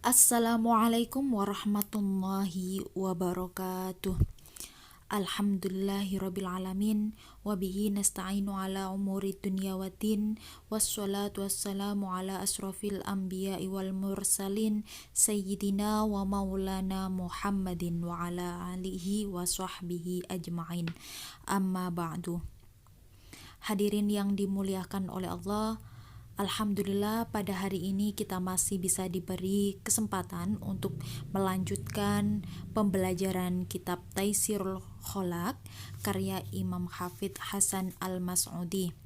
Assalamualaikum warahmatullahi wabarakatuh. Alhamdulillahirrabbilalamin. Wabihi nasta'inu ala umuri dunya waddin. Wassalatu wassalamu ala asrafil anbiya'i wal mursalin. Sayyidina wa maulana Muhammadin wa ala alihi wa sahbihi ajma'in. Amma ba'du. Hadirin yang dimuliakan oleh Allah, alhamdulillah pada hari ini kita masih bisa diberi kesempatan untuk melanjutkan pembelajaran kitab Taisirul Kholaq karya Imam Hafidz Hasan Al-Mas'udi.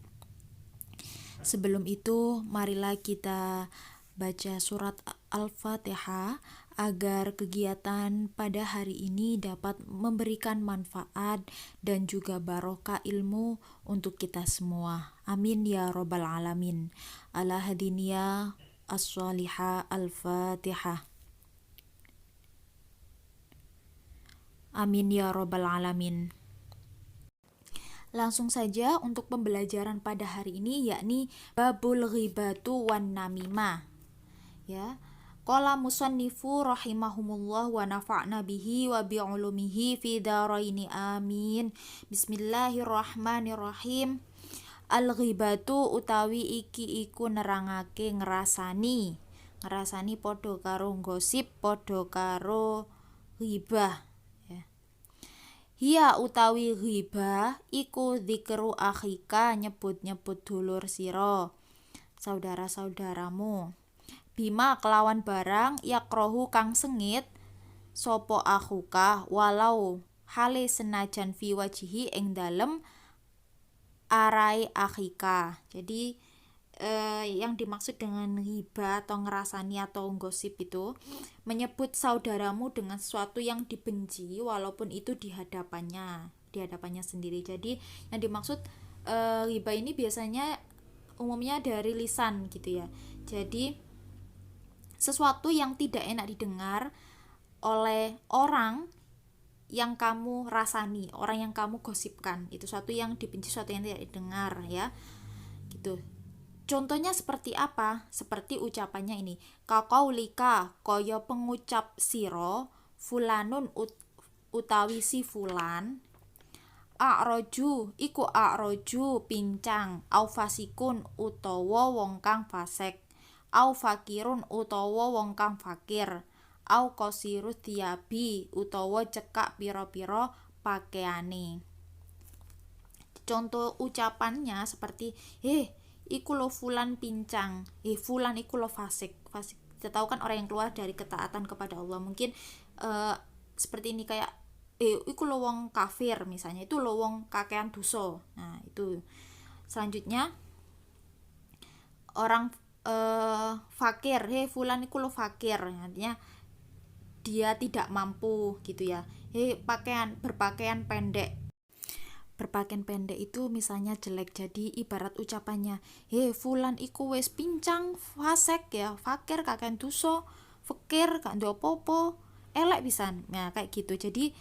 Sebelum itu, marilah kita baca surat Al-Fatihah agar kegiatan pada hari ini dapat memberikan manfaat dan juga barokah ilmu untuk kita semua. Amin ya robbal alamin. Ala hadiniya as-salihah al-fatihah. Amin ya robbal alamin. Langsung saja untuk pembelajaran pada hari ini, yakni babul ghibatu wan namimah. Ya. Qala musannifu rahimahumullah wa nafa'na bihi wa bi'ulumihi fi daraini amin. Bismillahirrahmanirrahim. Al-ghibatu utawi iki iku nerangake ngrasani. Ngrasani padha karo gosip, padha karo ghibah. Ya. Hiya utawi ghibah iku dzikru akhika, nyebut-nyebut dulur sira, saudara-saudaramu. Bima kelawan barang yakrohu kang sengit sopo akhuka walau hale senajan fi wajihi ing dalem arai akhika. Jadi yang dimaksud dengan ghibah atau ngerasani atau gosip itu menyebut saudaramu dengan sesuatu yang dibenci walaupun itu di hadapannya sendiri. Jadi yang dimaksud ghibah ini biasanya umumnya dari lisan gitu ya. Jadi sesuatu yang tidak enak didengar oleh orang yang kamu rasani, orang yang kamu gosipkan, itu sesuatu yang dibenci, sesuatu yang tidak didengar ya. Gitu. Contohnya seperti apa? Seperti ucapannya ini. Kaqaulika, kaya pengucap siro, fulanun utawi si fulan, a'roju iku a'roju pincang, au fasikun utawa wong kang fasek, au fakirun utawa wong kang fakir, au qasirut tiyabi utawa cekak pira-pira pakaiane. Contoh ucapannya seperti iku lo fulan pincang, fulan iku lo fasik. Kita tahu kan orang yang keluar dari ketaatan kepada Allah. Mungkin seperti ini kayak iku lo wong kafir misalnya, itu lo wong kakean dosa. Nah, itu. Selanjutnya orang fakir, fulan iku lo fakir, artinya dia tidak mampu gitu ya. Berpakaian pendek. Berpakaian pendek itu misalnya jelek, jadi ibarat ucapannya, fulan iku wis pincang, fasek ya, fakir kakean dosa, fakir gak ndek apa-apa, elek pisan. Nah, kayak gitu. Jadi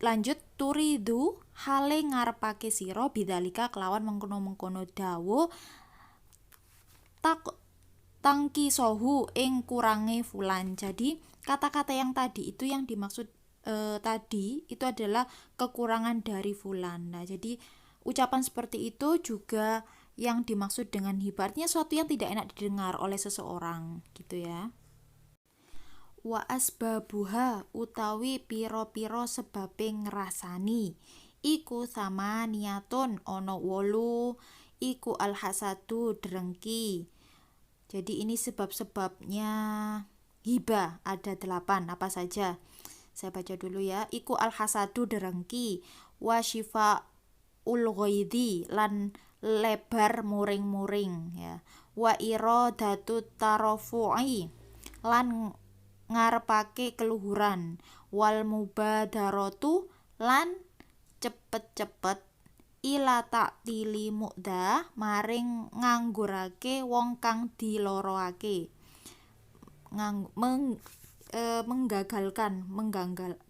lanjut, turidu hale ngarepake sira bidzalika kelawan mengkono-mengkono dawuh tangki sohu ing kurange fulan. Jadi kata-kata yang tadi itu yang dimaksud tadi itu adalah kekurangan dari fulan. Nah, jadi ucapan seperti itu juga yang dimaksud dengan hibah, artinya sesuatu yang tidak enak didengar oleh seseorang gitu ya. Wa asbabuha utawi piro-piro sebabe ngrasani iku sama niatun ono 8, iku alhasadu drengki. Jadi ini sebab-sebabnya hibah ada 8, apa saja? Saya baca dulu ya. Iku alhasadu drengki, wa syifa ulghaidhi lan lebar muring-muring ya. Wa iradatu tarafu'i lan ngarepake keluhuran, wal mubadaratu lan cepet-cepet ila ta'tili mu'dah maring nganggurake wong kang diloroake,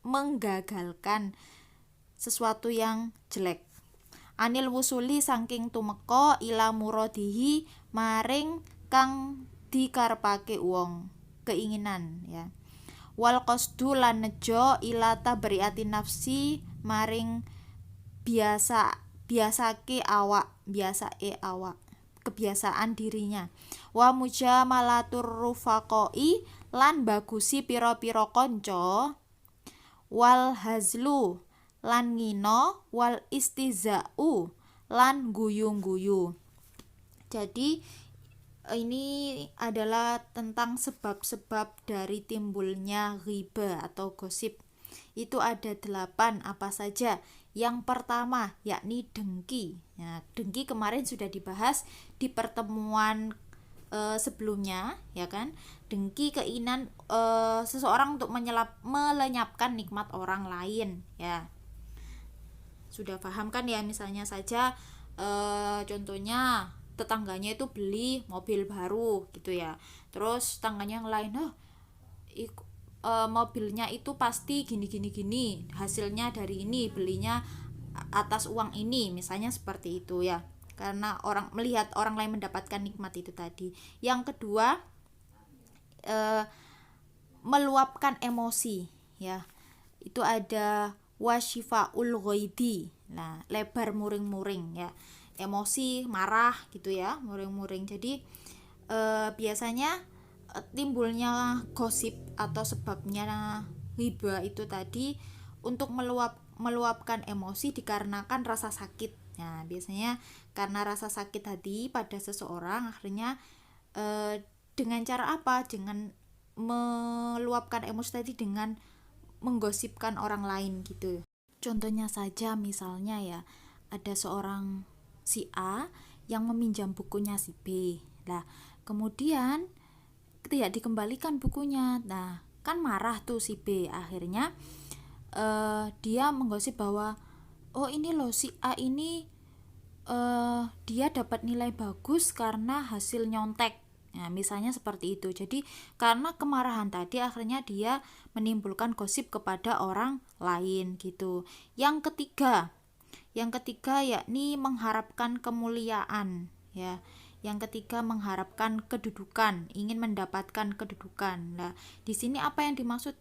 menggagalkan sesuatu yang jelek. Anil wusuli saking tumeka ila muradihi maring kang dikarepake wong, keinginan ya. Wal qasdu lan nejo ila tabriati nafsi maring biasake awak, kebiasaan dirinya. Wa mujamalatur rufaqoi lan bagusi pira-pira kanca. Wal hazlu lan ngino, wal istizau lan guyu-guyu. Jadi ini adalah tentang sebab-sebab dari timbulnya ghibah atau gosip. Itu ada 8 apa saja. Yang pertama yakni dengki. Nah, dengki kemarin sudah dibahas di pertemuan sebelumnya, ya kan? Dengki keinginan seseorang untuk melenyapkan nikmat orang lain, ya. Sudah paham kan ya, misalnya saja contohnya tetangganya itu beli mobil baru gitu ya, terus tetangganya yang lain mobilnya itu pasti gini, hasilnya dari ini, belinya atas uang ini, misalnya seperti itu ya, karena melihat orang lain mendapatkan nikmat itu tadi. Yang kedua meluapkan emosi ya, itu ada wasyifaul ghaidi. Nah, lebar muring-muring ya, emosi marah gitu ya, muring-muring. Jadi biasanya timbulnya gosip atau sebabnya ghibah itu tadi untuk meluapkan emosi dikarenakan rasa sakit. Nah, biasanya karena rasa sakit hati pada seseorang, akhirnya dengan cara apa? Dengan meluapkan emosi tadi dengan menggosipkan orang lain gitu. Contohnya saja misalnya ya, ada seorang si A yang meminjam bukunya si B. Nah, kemudian tidak dikembalikan bukunya. Nah, kan marah tuh si B. Akhirnya dia menggosip bahwa ini loh si A ini dia dapat nilai bagus karena hasil nyontek. Nah, misalnya seperti itu. Jadi karena kemarahan tadi akhirnya dia menimbulkan gosip kepada orang lain gitu. Yang ketiga yakni mengharapkan kemuliaan ya. Yang ketiga mengharapkan kedudukan, ingin mendapatkan kedudukan. Nah, di sini apa yang dimaksud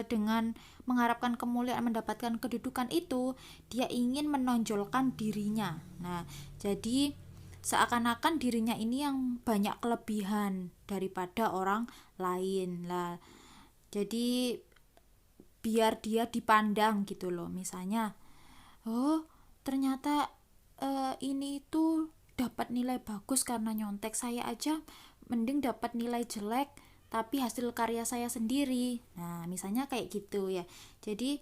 dengan mengharapkan kemuliaan, mendapatkan kedudukan itu? Dia ingin menonjolkan dirinya. Nah, jadi seakan-akan dirinya ini yang banyak kelebihan daripada orang lain lah. Jadi biar dia dipandang gitu loh. Misalnya, ternyata ini itu dapat nilai bagus karena nyontek, saya aja mending dapat nilai jelek tapi hasil karya saya sendiri. Nah, misalnya kayak gitu ya. Jadi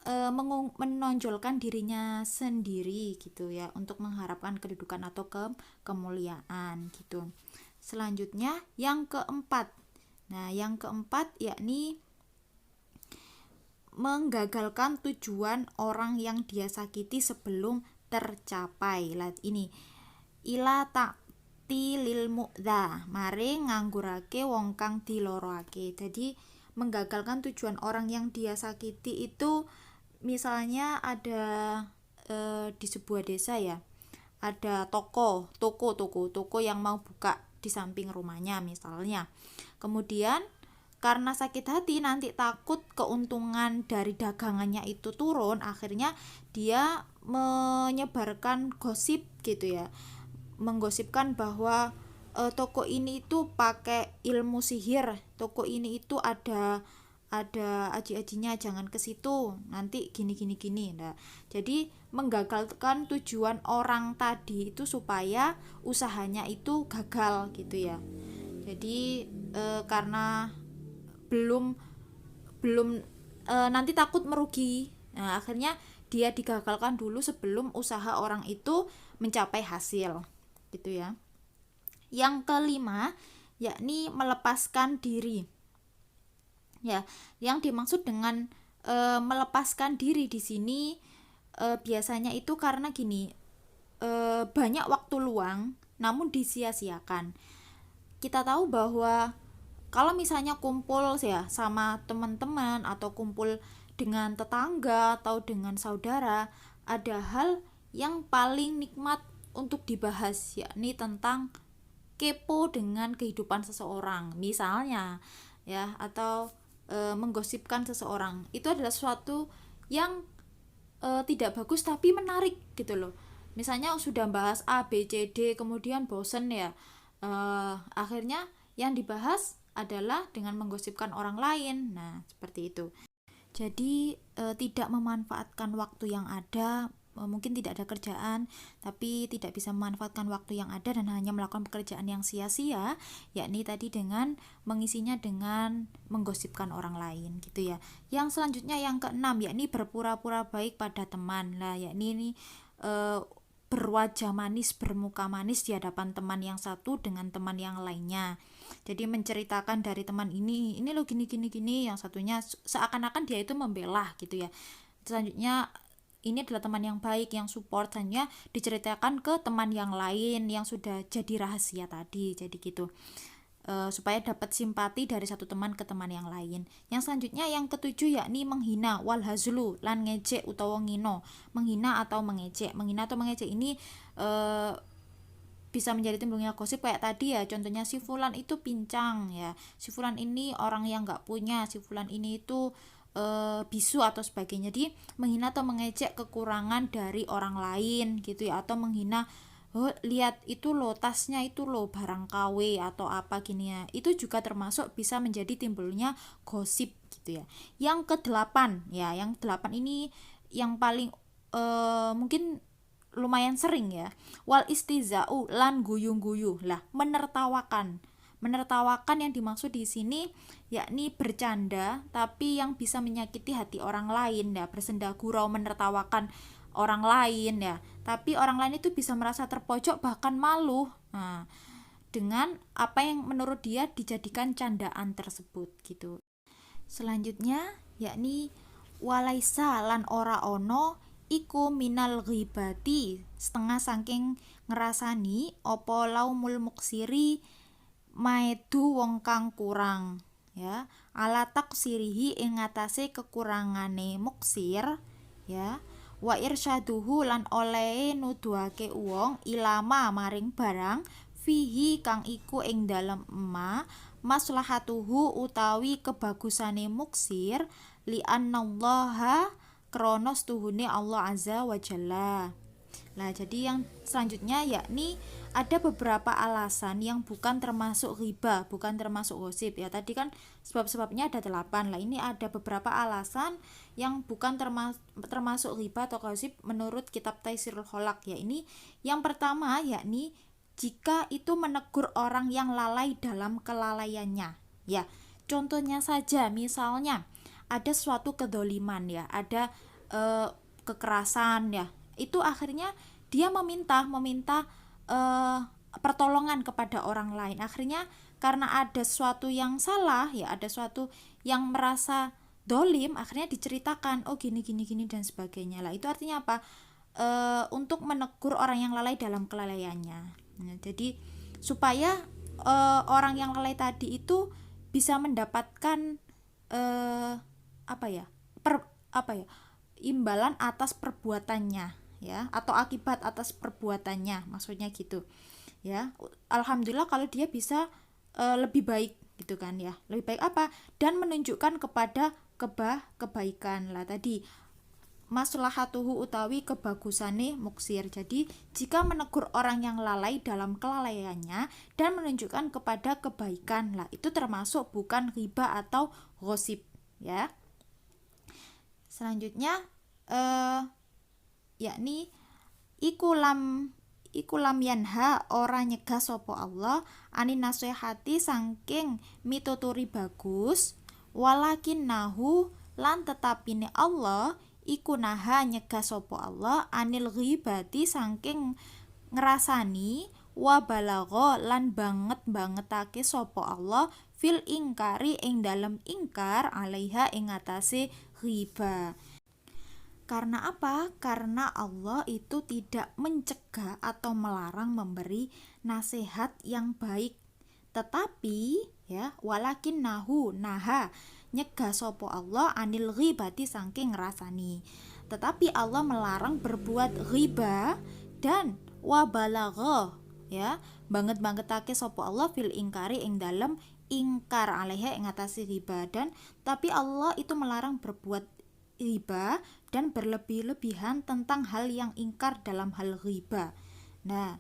menonjolkan dirinya sendiri gitu ya, untuk mengharapkan kedudukan atau kemuliaan gitu. Selanjutnya yang keempat. Nah, yang keempat yakni menggagalkan tujuan orang yang dia sakiti sebelum tercapai. Lihat ini. Ila takti lil mu'dha, maring nganggurake wong kang diloroake. Jadi menggagalkan tujuan orang yang dia sakiti itu, misalnya ada di sebuah desa ya, ada toko yang mau buka di samping rumahnya misalnya. Kemudian karena sakit hati, nanti takut keuntungan dari dagangannya itu turun, akhirnya dia menyebarkan gosip gitu ya, menggosipkan bahwa toko ini itu pakai ilmu sihir, toko ini itu ada aji-ajinya, jangan ke situ, nanti gini. Nah, jadi menggagalkan tujuan orang tadi itu supaya usahanya itu gagal gitu ya. Jadi karena belum nanti takut merugi. Nah, akhirnya dia digagalkan dulu sebelum usaha orang itu mencapai hasil gitu ya. Yang kelima yakni melepaskan diri. Ya, yang dimaksud dengan melepaskan diri di sini biasanya itu karena gini, banyak waktu luang namun disia-siakan. Kita tahu bahwa kalau misalnya kumpul ya sama teman-teman atau kumpul dengan tetangga atau dengan saudara, ada hal yang paling nikmat untuk dibahas, yakni tentang kepo dengan kehidupan seseorang misalnya ya, atau menggosipkan seseorang. Itu adalah sesuatu yang tidak bagus tapi menarik gitu loh. Misalnya sudah bahas A B C D kemudian bosen ya, akhirnya yang dibahas adalah dengan menggosipkan orang lain. Nah seperti itu. Jadi tidak memanfaatkan waktu yang ada, mungkin tidak ada kerjaan tapi tidak bisa memanfaatkan waktu yang ada dan hanya melakukan pekerjaan yang sia-sia, yakni tadi dengan mengisinya dengan menggosipkan orang lain gitu ya. Yang selanjutnya yang keenam, yakni berpura-pura baik pada teman. Lah yakni ini berwajah manis, bermuka manis di hadapan teman yang satu dengan teman yang lainnya. Jadi menceritakan dari teman ini lo gini gini gini, yang satunya seakan-akan dia itu membela gitu ya. Selanjutnya ini adalah teman yang baik, yang support, hanya diceritakan ke teman yang lain yang sudah jadi rahasia tadi. Jadi gitu. Supaya dapat simpati dari satu teman ke teman yang lain. Yang selanjutnya yang ketujuh yakni menghina, wal hazlu lan ngejek utawa ngino. Menghina atau mengejek. Menghina atau mengejek ini bisa menjadi timbulnya gosip kayak tadi ya, contohnya si fulan itu pincang ya, si fulan ini orang yang nggak punya, si fulan ini itu bisu atau sebagainya. Jadi menghina atau mengejek kekurangan dari orang lain gitu ya, atau menghina, oh lihat itu lo tasnya itu lo barang KW atau apa gini ya, itu juga termasuk bisa menjadi timbulnya gosip gitu ya. Yang kedelapan ya, yang delapan ini yang paling mungkin lumayan sering ya, wal istizau lan guyu-guyu. Lah menertawakan yang dimaksud di sini yakni bercanda tapi yang bisa menyakiti hati orang lain ya, bersenda gurau menertawakan orang lain ya, tapi orang lain itu bisa merasa terpojok bahkan malu dengan apa yang menurut dia dijadikan candaan tersebut gitu. Selanjutnya yakni walaisa lan ora ono iku minal ghibati, setengah saking ngerasani opo laumul muksiri maedu wong kang kurang ya, ala taksirihi ing ngatasé kekurangane muksir ya, wa irsyaduhu lan olehe nuduhake wong ilama maring barang fihi kang iku ing dalem maslahatuhu utawi kebagusane muksir li annallaha kronos tuhune Allah azza wa jalla. Nah jadi yang selanjutnya yakni ada beberapa alasan yang bukan termasuk riba, bukan termasuk gosip ya. Tadi kan sebab-sebabnya ada 8. Lah ini ada beberapa alasan yang bukan termasuk riba atau gosip menurut kitab Taisirul Kholaq ya. Ini yang pertama yakni jika itu menegur orang yang lalai dalam kelalaiannya ya. Contohnya saja misalnya ada suatu kedoliman ya, ada kekerasan ya, itu akhirnya dia meminta pertolongan kepada orang lain. Akhirnya karena ada sesuatu yang salah ya, ada sesuatu yang merasa dolim, akhirnya diceritakan oh gini dan sebagainya. Lah itu artinya apa? Untuk menegur orang yang lalai dalam kelalaiannya. Nah, jadi supaya orang yang lalai tadi itu bisa mendapatkan imbalan atas perbuatannya ya, atau akibat atas perbuatannya, maksudnya gitu ya. Alhamdulillah kalau dia bisa lebih baik gitu kan ya. Lebih baik apa? Dan menunjukkan kepada kebaikan lah tadi, maslahatuhu utawi kebagusane muksir. Jadi jika menegur orang yang lalai dalam kelalaiannya dan menunjukkan kepada kebaikan lah, itu termasuk bukan riba atau gosip ya. Selanjutnya yakni ikulam yanha ora nyegah sapa Allah anin nasihati saking mituturi bagus, walakin nahu lan tetapine Allah iku naha nyegah sapa Allah anil ghibati saking ngrasani, wa balagha lan bangetake sapa Allah fil ingkari ing dalem ingkar alaiha ing atase riba. Karena apa? Karena Allah itu tidak mencegah atau melarang memberi nasihat yang baik, tetapi ya walakin naha nyegah sapa Allah anil ghibati saking ngrasani, tetapi Allah melarang berbuat riba. Dan wa balagha ya, banget-bangetake sapa Allah fil ingkari ing dalem ingkar alaiha ing atase riba. Dan tapi Allah itu melarang berbuat riba dan berlebih-lebihan tentang hal yang ingkar dalam hal riba. Nah,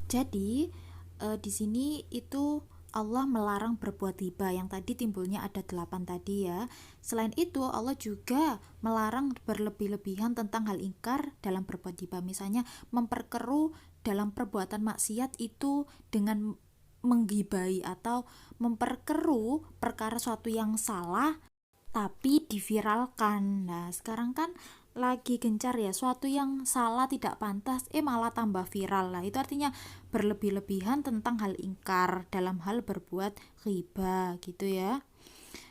jadi di sini itu Allah melarang berbuat riba, yang tadi timbulnya ada 8 tadi ya. Selain itu Allah juga melarang berlebih-lebihan tentang hal ingkar dalam berbuat riba. Misalnya memperkeruh dalam perbuatan maksiat itu dengan menggibai atau memperkeruh perkara suatu yang salah tapi diviralkan. Nah, sekarang kan lagi gencar ya, suatu yang salah tidak pantas malah tambah viral lah. Itu artinya berlebih-lebihan tentang hal ingkar dalam hal berbuat riba gitu ya.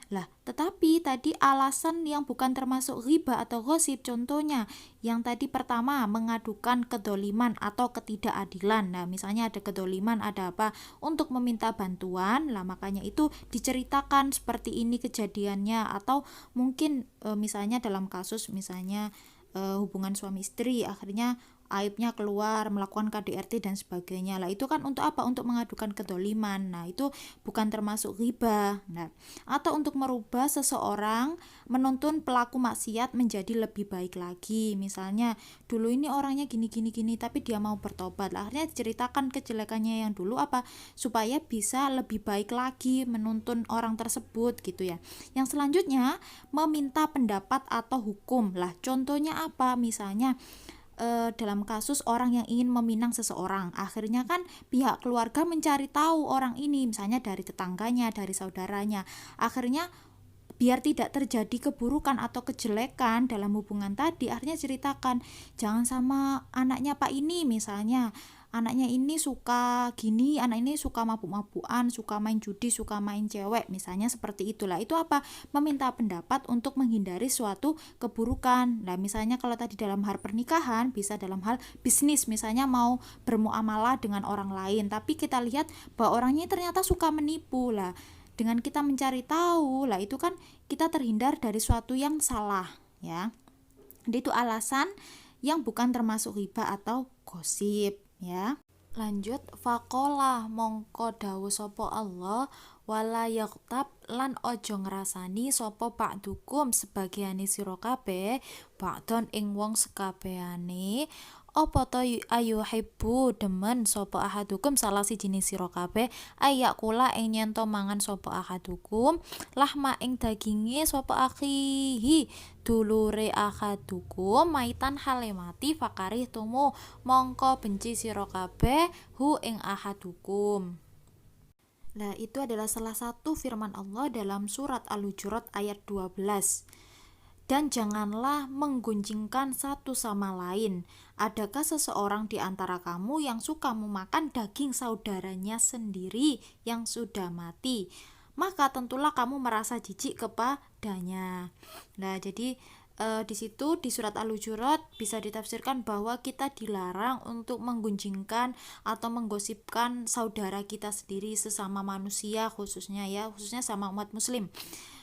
Lah, tetapi tadi alasan yang bukan termasuk riba atau gosip, contohnya yang tadi pertama mengadukan kedoliman atau ketidakadilan. Nah, misalnya ada kedoliman, ada apa? Untuk meminta bantuan, lah makanya itu diceritakan seperti ini kejadiannya. Atau mungkin misalnya dalam kasus misalnya hubungan suami istri, akhirnya aibnya keluar, melakukan KDRT dan sebagainya. Lah itu kan untuk apa? Untuk mengadukan kedoliman. Nah, itu bukan termasuk riba. Nah, atau untuk merubah seseorang, menuntun pelaku maksiat menjadi lebih baik lagi. Misalnya, dulu ini orangnya gini tapi dia mau bertobat. Lah, akhirnya diceritakan kejelekannya yang dulu apa? Supaya bisa lebih baik lagi menuntun orang tersebut gitu ya. Yang selanjutnya, meminta pendapat atau hukum. Lah, contohnya apa? Misalnya dalam kasus orang yang ingin meminang seseorang, akhirnya kan pihak keluarga mencari tahu orang ini, misalnya dari tetangganya, dari saudaranya. Akhirnya biar tidak terjadi keburukan atau kejelekan dalam hubungan tadi, akhirnya ceritakan, jangan sama anaknya Pak ini, misalnya anaknya ini suka gini, anak ini suka mabuk-mabukan, suka main judi, suka main cewek, misalnya seperti itulah. Itu apa? Meminta pendapat untuk menghindari suatu keburukan. Nah, misalnya kalau tadi dalam hal pernikahan, bisa dalam hal bisnis, misalnya mau bermuamalah dengan orang lain, tapi kita lihat bahwa orangnya ternyata suka menipu. Lah, dengan kita mencari tahu, lah itu kan kita terhindar dari suatu yang salah ya. Jadi itu alasan yang bukan termasuk riba atau gosip ya. Lanjut, faqala mongko dawuh sapa Allah, wala yaktab lan ojo ngrasani sapa ba'dukum sebagiane sira kabeh ba'don ing wong sekabehane apa to ayu hibbu demen sapa ahadukum salah sijine sira kabeh ayak kula ing nyento mangan sapa ahadukum lahma ing daginge sapa akhihi dulure ahadukum maitan hale mati fakarih tumu mongko benci sira kabeh hu ing ahadukum. Nah, itu adalah salah satu firman Allah dalam surat Al-Hujurat ayat 12. Dan janganlah menggunjingkan satu sama lain. Adakah seseorang di antara kamu yang suka memakan daging saudaranya sendiri yang sudah mati? Maka tentulah kamu merasa jijik kepadanya. Nah, jadi di situ di surat Al-Hujurat bisa ditafsirkan bahwa kita dilarang untuk menggunjingkan atau menggosipkan saudara kita sendiri sesama manusia, khususnya sama umat muslim.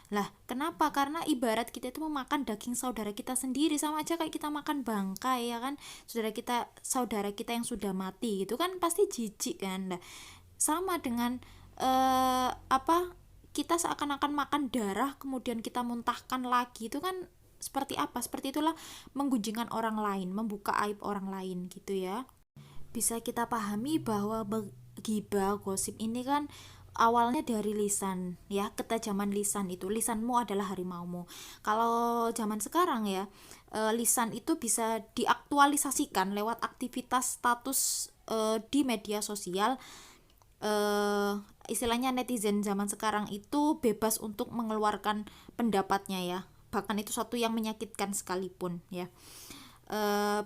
Lah, kenapa? Karena ibarat kita itu memakan daging saudara kita sendiri, sama aja kayak kita makan bangkai ya kan. Saudara kita yang sudah mati gitu kan pasti jijik kan. Nah, sama dengan kita seakan-akan makan darah kemudian kita muntahkan lagi, itu kan seperti apa? Seperti itulah menggunjingkan orang lain, membuka aib orang lain gitu ya. Bisa kita pahami bahwa ghibah, gosip ini kan awalnya dari lisan ya, ketajaman lisan itu, lisanmu adalah harimaumu. Kalau zaman sekarang ya, lisan itu bisa diaktualisasikan lewat aktivitas status di media sosial. Istilahnya netizen zaman sekarang itu bebas untuk mengeluarkan pendapatnya ya, bahkan itu suatu yang menyakitkan sekalipun ya.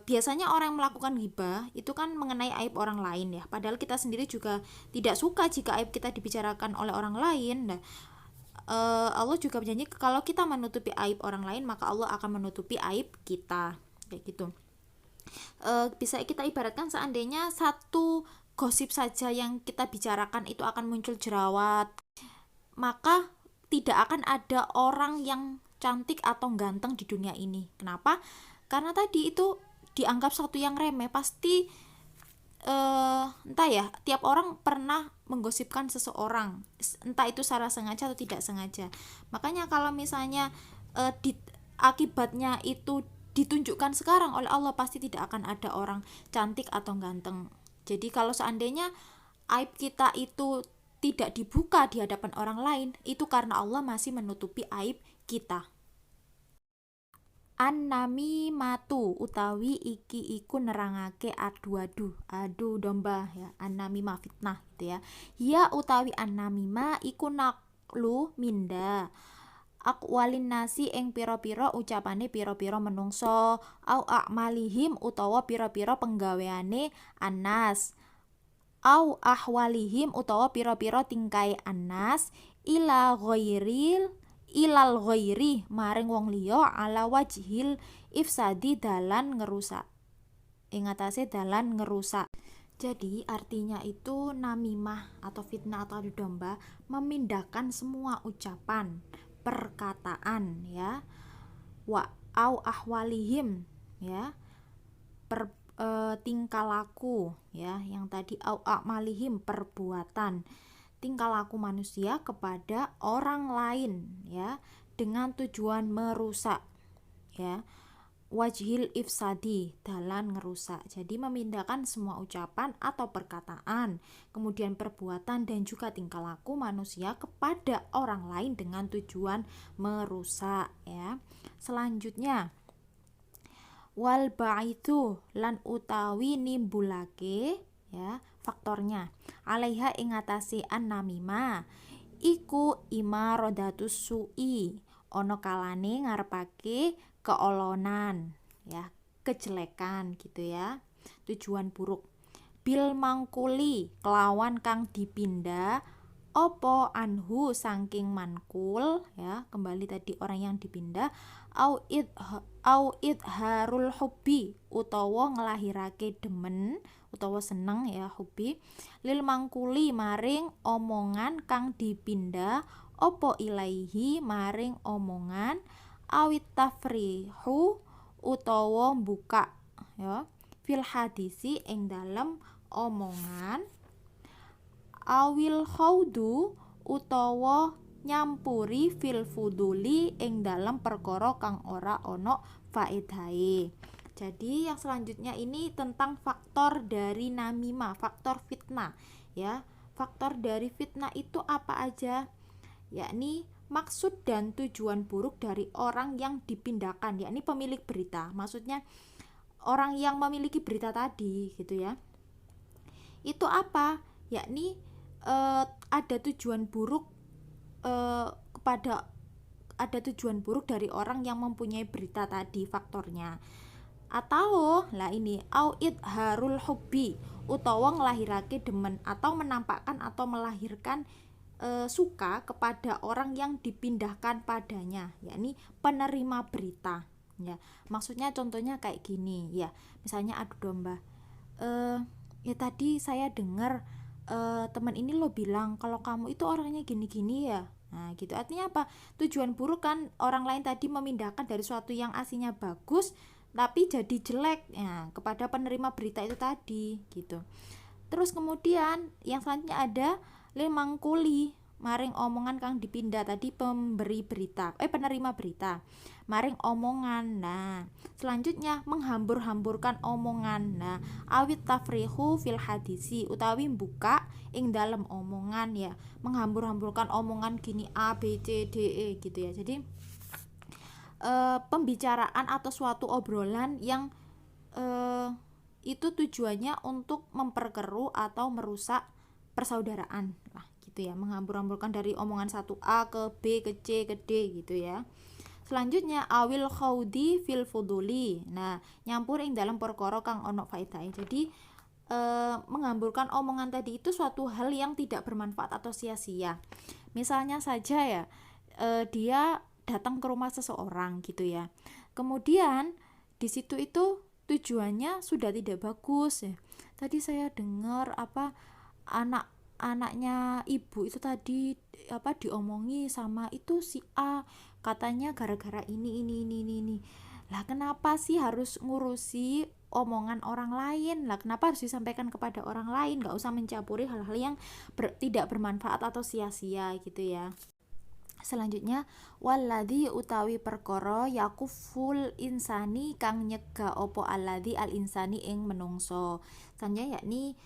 Biasanya orang yang melakukan ghibah itu kan mengenai aib orang lain ya, padahal kita sendiri juga tidak suka jika aib kita dibicarakan oleh orang lain. Nah, Allah juga berjanji kalau kita menutupi aib orang lain maka Allah akan menutupi aib kita kayak gitu. Bisa kita ibaratkan seandainya satu gosip saja yang kita bicarakan itu akan muncul jerawat, maka tidak akan ada orang yang cantik atau ganteng di dunia ini. Kenapa? Karena tadi itu dianggap satu yang remeh, pasti entah ya, tiap orang pernah menggosipkan seseorang, entah itu secara sengaja atau tidak sengaja. Makanya kalau misalnya akibatnya itu ditunjukkan sekarang oleh Allah, pasti tidak akan ada orang cantik atau ganteng. Jadi kalau seandainya aib kita itu tidak dibuka di hadapan orang lain, itu karena Allah masih menutupi aib kita. An-nami matu utawi iki iku nerangake adu domba ya, an-nami ma fitnah gitu ya. Ya utawi an-nami ma iku naklu minda akwalin nasi ing pira-pira ucapane pira-pira menungso au akmalihim utawa pira-pira penggaweane anas au ahwalihim utawa pira-pira tingkai anas ila ghairil ilal ghairi maring wong liya ala wajhil ifsadi dalan ngerusak, ing atase dalan ngerusak. Jadi artinya itu namimah atau fitnah atau adu domba memindahkan semua ucapan, perkataan ya, wa au ahwalihim ya, tingkah laku ya, yang tadi au amalihim perbuatan, tingkah laku manusia kepada orang lain ya, dengan tujuan merusak ya, wajhil ifsadi dalan ngerusak. Jadi memindahkan semua ucapan atau perkataan, kemudian perbuatan dan juga tingkah laku manusia kepada orang lain dengan tujuan merusak ya. Selanjutnya wal ba'ithu lan utawi nimbulake ya, faktornya alaiha ing atase an-namimah iku imaradatus su'i, ono kalane ngarepake keolonan ya, kejelekan gitu ya, tujuan buruk. Bil mangkuli kelawan kang dipindah opo anhu saking mankul ya, kembali tadi orang yang dipindah, au idharul hubbi utawa ngelahirake demen utawa seneng ya, hubbi lil mangkuli maring omongan kang dipindah opo ilaihi maring omongan awit tafrihu utawa buka ya, fil hadisi ing dalem omongan awil khaudu utawa nyampuri fil fuduli ing dalam perkara kang ora ono faedahe. Jadi yang selanjutnya ini tentang faktor dari namimah, faktor fitnah ya. Faktor dari fitnah itu apa aja? Yakni maksud dan tujuan buruk dari orang yang dipindahkan, yakni pemilik berita. Maksudnya orang yang memiliki berita tadi gitu ya. Itu apa? Yakni ada tujuan buruk ada tujuan buruk dari orang yang mempunyai berita tadi, faktornya. Atau lah ini au idharul hubbi utawa ngelahirake demen atau menampakkan atau melahirkan suka kepada orang yang dipindahkan padanya, yakni penerima berita ya. Maksudnya contohnya kayak gini ya, misalnya adu domba, ya tadi saya dengar teman ini lo bilang kalau kamu itu orangnya gini-gini ya. Nah gitu, artinya apa? Tujuan buruk kan, orang lain tadi memindahkan dari suatu yang aslinya bagus tapi jadi jelek ya, kepada penerima berita itu tadi gitu. Terus kemudian yang selanjutnya ada lemangkuli maring omongan kang dipindah tadi, pemberi berita penerima berita maring omongan. Nah selanjutnya menghambur-hamburkan omongan. Nah awit tafrihu fil hadisi utawi buka ing dalam omongan ya, menghambur-hamburkan omongan gini A B C D E gitu ya. Jadi pembicaraan atau suatu obrolan yang itu tujuannya untuk memperkeruh atau merusak persaudaraan lah gitu ya, menghambur-hamburkan dari omongan satu A ke B ke C ke D gitu ya. Selanjutnya awil khaudi fil fuduli. Nah nyampur ing dalam perkara kang ono faedahe. Jadi menghamburkan omongan tadi itu suatu hal yang tidak bermanfaat atau sia-sia. Misalnya saja ya, dia datang ke rumah seseorang gitu ya, kemudian di situ itu tujuannya sudah tidak bagus ya. Tadi saya dengar apa, anaknya ibu itu tadi diomongi sama itu si A, katanya gara-gara ini. Lah kenapa sih harus ngurusi omongan orang lain? Lah kenapa harus disampaikan kepada orang lain? Gak usah mencampuri hal-hal yang tidak bermanfaat atau sia-sia gitu ya. Selanjutnya, walladzi utawi perkara yakuful insani kang nyegah opo alladzi al insani ing menungso. Selanjutnya yakni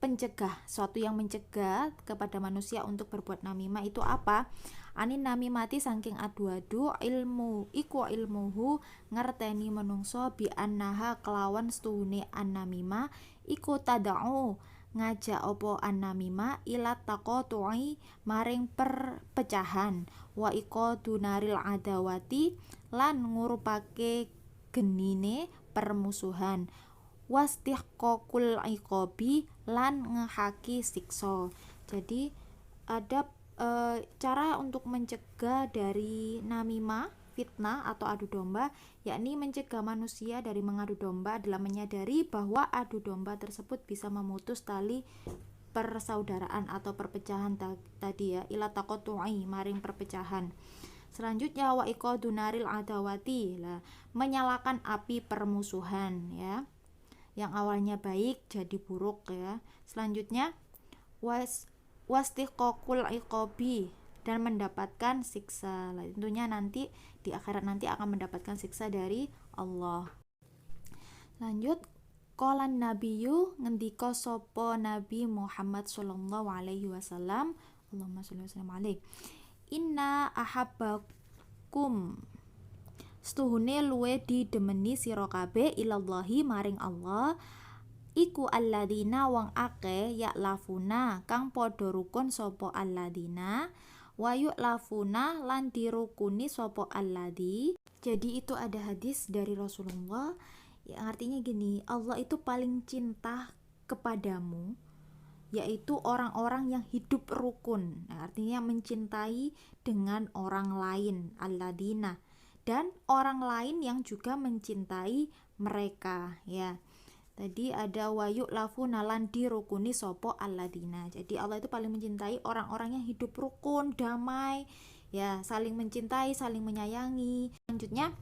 pencegah, suatu yang mencegah kepada manusia untuk berbuat namimah itu apa? Anin namimati saking adu-adu ilmu iku ilmuhu ngerteni menungso bi annaha kelawan stuhune annamimah iku tada'u ngajak opo annamimah ila taqatu'i maring perpecahan wa iko dunaril adawati lan ngurupake genine permusuhan wastihqaqul iqabi lan ngehaki siksa. Jadi ada cara untuk mencegah dari namimah, fitnah atau adu domba, yakni mencegah manusia dari mengadu domba adalah menyadari bahwa adu domba tersebut bisa memutus tali persaudaraan atau perpecahan tadi ya, ila taqatu'i maring perpecahan. Selanjutnya wa iqadunaril adawati lah, menyalakan api permusuhan ya. Yang awalnya baik jadi buruk ya. Selanjutnya wastiqaqul iqabi dan mendapatkan siksa. Tentunya nanti di akhirat nanti akan mendapatkan siksa dari Allah. Lanjut, qalan nabiyyu ngendika sapa Nabi Muhammad sallallahu alaihi wasallam, Allahumma sholli wa sallim alaihi. Inna ahabbakum stuhune luwe didemeni sira kabeh ilallahi maring Allah iku alladzina wong akeh yaklafuna kang padha rukun sapa alladzina wa yuklafuna lan dirukuni sapa alladzi. Jadi itu ada hadis dari Rasulullah yang artinya gini, Allah itu paling cinta kepadamu yaitu orang-orang yang hidup rukun. Nah, artinya mencintai dengan orang lain, alladzina, dan orang lain yang juga mencintai mereka ya. Tadi ada wayuk lafu nalan dirukuni sopo alladina. Jadi Allah itu paling mencintai orang-orang yang hidup rukun, damai, ya, saling mencintai, saling menyayangi. Selanjutnya,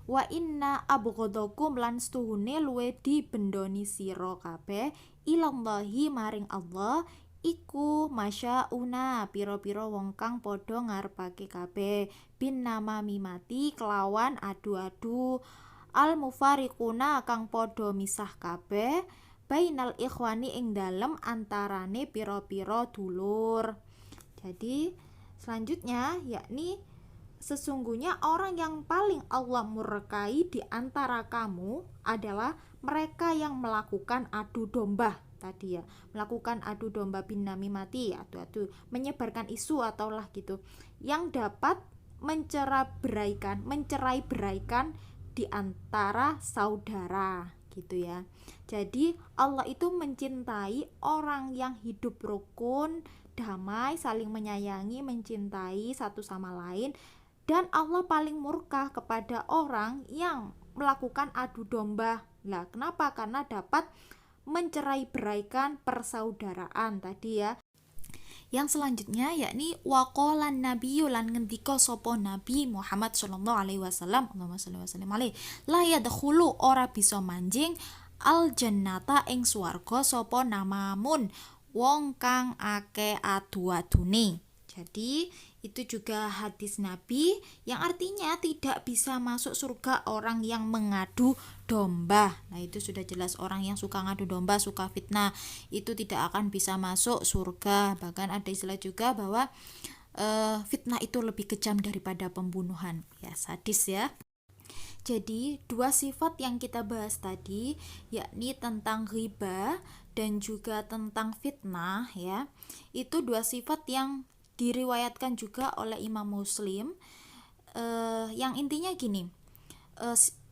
wa inna abghadakum lan stuhune luwe dibendoni sira kabeh ilallahi maring Allah iku masyauna pira-pira wong kang padha ngarepake kabeh bin nama mimati kelawan adu-adu al mufariquna kang padha misah kabeh bainal ikhwani ing dalem antarane pira-pira dulur. Jadi selanjutnya yakni sesungguhnya orang yang paling Allah murkai di antara kamu adalah mereka yang melakukan adu domba tadi ya, melakukan adu domba bin namimati, adu-adu menyebarkan isu ataulah gitu yang dapat mencerai beraikan di antara saudara gitu ya. Jadi Allah itu mencintai orang yang hidup rukun, damai, saling menyayangi, mencintai satu sama lain, dan Allah paling murka kepada orang yang melakukan adu domba. Lah, kenapa? Karena dapat mencerai beraikan persaudaraan tadi ya. Yang selanjutnya yakni waqalan nabiyyu lan ngendika sapa Nabi Muhammad sallallahu alaihi wasallam, Allahumma sholli wa sallim alaihi, la yadkhulu ora bisa manjing al jannata ing swarga sapa namamun wong kang akeh adu-adune. Jadi itu juga hadis Nabi yang artinya tidak bisa masuk surga orang yang mengadu domba. Nah itu sudah jelas, orang yang suka ngadu domba, suka fitnah, itu tidak akan bisa masuk surga. Bahkan ada istilah juga bahwa fitnah itu lebih kejam daripada pembunuhan. Ya, sadis ya. Jadi dua sifat yang kita bahas tadi yakni tentang ghibah dan juga tentang fitnah ya. Itu dua sifat yang diriwayatkan juga oleh Imam Muslim, yang intinya gini,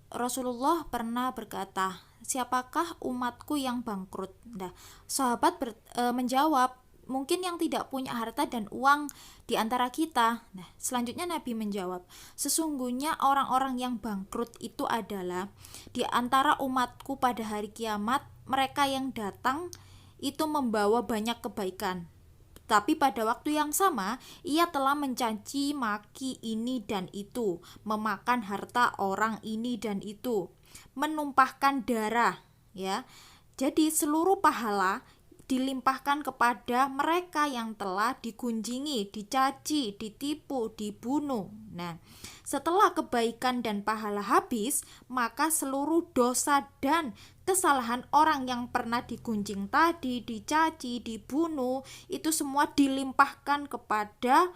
Rasulullah pernah berkata, siapakah umatku yang bangkrut? Nah, sahabat menjawab, mungkin yang tidak punya harta dan uang di antara kita. Nah, selanjutnya Nabi menjawab, sesungguhnya orang-orang yang bangkrut itu adalah di antara umatku pada hari kiamat, mereka yang datang itu membawa banyak kebaikan, Tapi pada waktu yang sama, ia telah mencaci maki ini dan itu, memakan harta orang ini dan itu, menumpahkan darah, ya. Jadi seluruh pahala dilimpahkan kepada mereka yang telah digunjingi, dicaci, ditipu, dibunuh. Nah, setelah kebaikan dan pahala habis, maka seluruh dosa dan kesalahan orang yang pernah digunjing tadi, dicaci, dibunuh, itu semua dilimpahkan kepada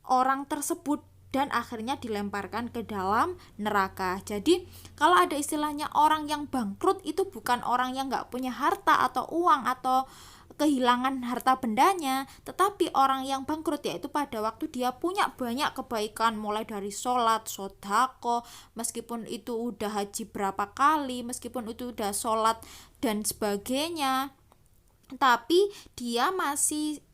orang tersebut dan akhirnya dilemparkan ke dalam neraka. Jadi kalau ada istilahnya orang yang bangkrut, itu bukan orang yang nggak punya harta atau uang atau kehilangan harta bendanya, tetapi orang yang bangkrut yaitu pada waktu dia punya banyak kebaikan, mulai dari sholat, sodako, meskipun itu udah haji berapa kali, meskipun itu udah sholat dan sebagainya, tapi dia masih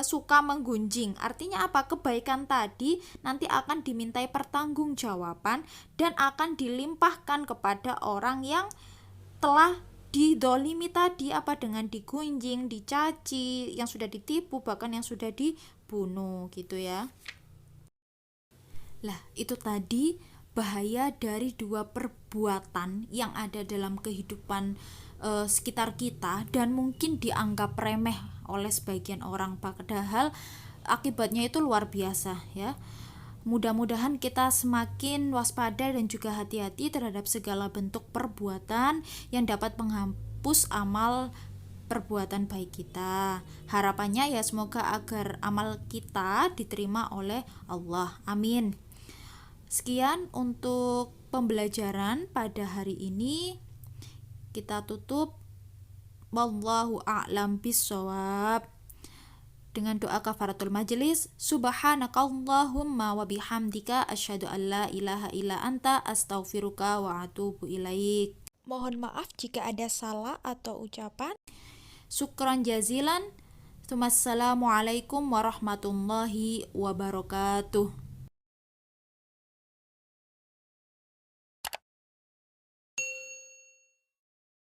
suka menggunjing. Artinya apa? Kebaikan tadi nanti akan dimintai pertanggungjawaban dan akan dilimpahkan kepada orang yang telah didolimi tadi, apa, dengan digunjing, dicaci, yang sudah ditipu, bahkan yang sudah dibunuh gitu ya. Lah, itu tadi bahaya dari dua perbuatan yang ada dalam kehidupan sekitar kita dan mungkin dianggap remeh oleh sebagian orang, padahal akibatnya itu luar biasa ya. Mudah-mudahan kita semakin waspada dan juga hati-hati terhadap segala bentuk perbuatan yang dapat menghapus amal perbuatan baik kita. Harapannya ya semoga agar amal kita diterima oleh Allah. Amin. Sekian untuk pembelajaran pada hari ini. Kita tutup. Wallahu a'lam bishawab. Dengan doa kafaratul majelis, subhanakallahumma wa bihamdika asyhadu an la ilaha illa anta astaghfiruka wa atubu ilaik. Mohon maaf jika ada salah atau ucapan. Syukran jazilan. Wassalamualaikum warahmatullahi wabarakatuh.